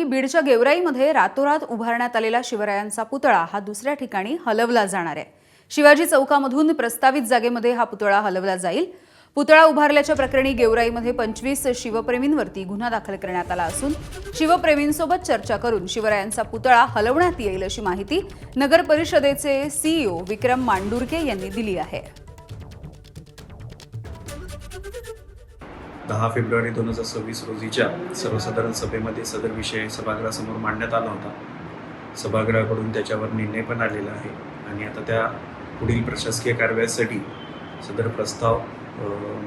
बीडच्या गेवराईमध्ये रातोरात उभारण्यात आलेला शिवरायांचा पुतळा हा दुसऱ्या ठिकाणी हलवला जाणार आहे। शिवाजी चौकामधून प्रस्तावित जागेमध्ये हा पुतळा हलवला जाईल। पुतळा उभारल्याच्या प्रकरणी गेवराईमध्ये 25 शिवप्रेमींवरती गुन्हा दाखल करण्यात आला असून शिवप्रेमींसोबत चर्चा करून शिवरायांचा पुतळा हलवण्यात येईल अशी माहिती नगर परिषदेचे सीईओ विक्रम मांडुरके यांनी दिली आहे। 10 फेब्रुवारी 2026 रोजीच्या सर्वसाधारण सभेमध्ये सदर विषय सभागृहासमोर मांडण्यात आला होता। सभागृहाकडून त्याच्यावर निर्णय पण आलेला आहे आणि आता त्या पुढील प्रशासकीय कारवाईसाठी सदर प्रस्ताव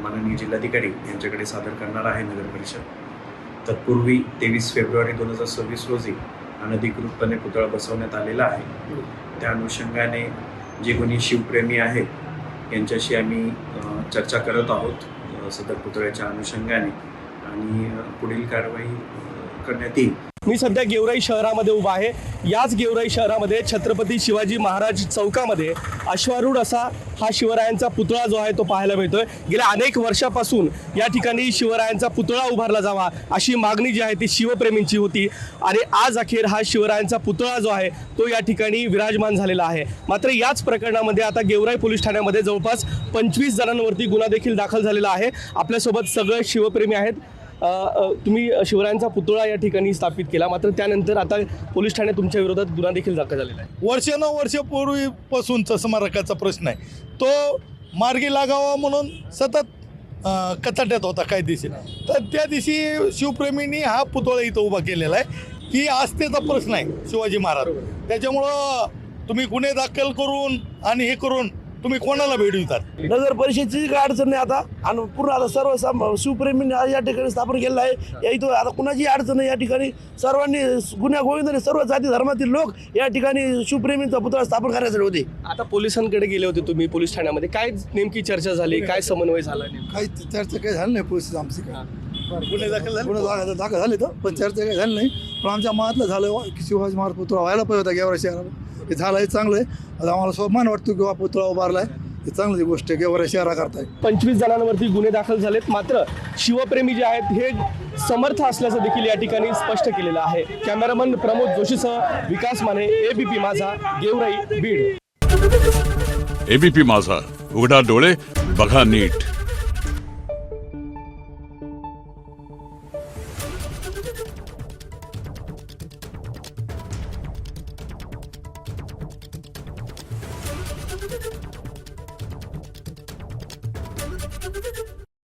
माननीय जिल्हाधिकारी यांच्याकडे सादर करणार आहे नगर परिषद। तत्पूर्वी 23 फेब्रुवारी 2026 रोजी अनधिकृतपणे पुतळा बसवण्यात आलेला आहे। त्या अनुषंगाने जे कोणी शिवप्रेमी आहेत यांच्याशी आम्ही चर्चा करत आहोत सदर पुतळ्याच्या अनुषंगाने आणि पुढील कारवाई करण्यात येईल। मी सध्या गेवराई शहरामध्ये उभा आहे। याच गेवराई शहरामध्ये छत्रपती शिवाजी महाराज चौकामध्ये अश्वारूढ असा हा शिवरायांचा पुतळा जो आहे तो पाहायला मिळतोय। गेल्या अनेक वर्षापासून या ठिकाणी शिवरायांचा पुतळा उभारला जावा अशी मागणी जी आहे ती शिवप्रेमींची होती आणि आज अखेर हा शिवरायांचा पुतळा जो आहे तो या ठिकाणी विराजमान झालेला आहे। मात्र याच प्रकरणामध्ये आता गेवराई पोलीस ठाण्यामध्ये जवळपास 25 जणांवरती गुन्हा देखील दाखल झालेला आहे। आपल्यासोबत सगळे शिवप्रेमी आहेत। तुम्ही शिवरायांचा पुतळा या ठिकाणी स्थापित केला, मात्र त्यानंतर आता पोलीस ठाण्यात तुमच्या विरोधात गुन्हा देखील दाखल झालेला आहे। वर्षापूर्वीपासूनचा स्मारकाचा प्रश्न आहे तो मार्गी लागावा म्हणून सतत कचाट्यात होता कायदेशीर। तर त्या दिवशी शिवप्रेमींनी हा पुतळा इथं उभा केलेला आहे की आस्थेचा प्रश्न आहे शिवाजी महाराज। त्याच्यामुळं तुम्ही गुन्हे दाखल करून आणि हे करून तुम्ही कोणाला भेटवितात? नगर परिषदेची काय अडचण नाही आता आणि पूर्ण आता सर्व शिवप्रेमींनी या ठिकाणी स्थापन केलेलं आहे। या इथं आता कुणाची अडचण नाही। या ठिकाणी सर्वांनी गुन्ह्या गोविंदाने सर्व जाती धर्मातील लोक या ठिकाणी शिवप्रेमींचा पुतळा स्थापन करण्यासाठी होते। आता पोलिसांकडे गेले होते तुम्ही पोलीस ठाण्यामध्ये, काय नेमकी चर्चा झाली, काय समन्वय झाला? काही चर्चा काही झाली नाही पोलीस आमची काय गुन्हे दाखल झाले दाखल झाले तर पण चर्चा काही झाली नाही। पण आमच्या मनातलं झालं की शिवाजी महाराज पुतळा व्हायला पाहिजे होता गेवराई शहराला। हे झालं हे चांगलं आहे। आता आम्हाला स्वाभिमान वाटतो की पुतळा उभारला आहे, हे चांगली गोष्ट आहे गेवराई शहराकरता। 25 जणांवरती गुन्हे दाखल झालेत, मात्र शिवप्रेमी जे आहेत हे समर्थ असल्याचं देखील या ठिकाणी स्पष्ट केलेलं आहे। कॅमेरामन प्रमोद जोशीसह विकास माने, एबीपी माझा, गेवराई, बीड। एबीपी माझा, उघडा डोळे बघा नीट।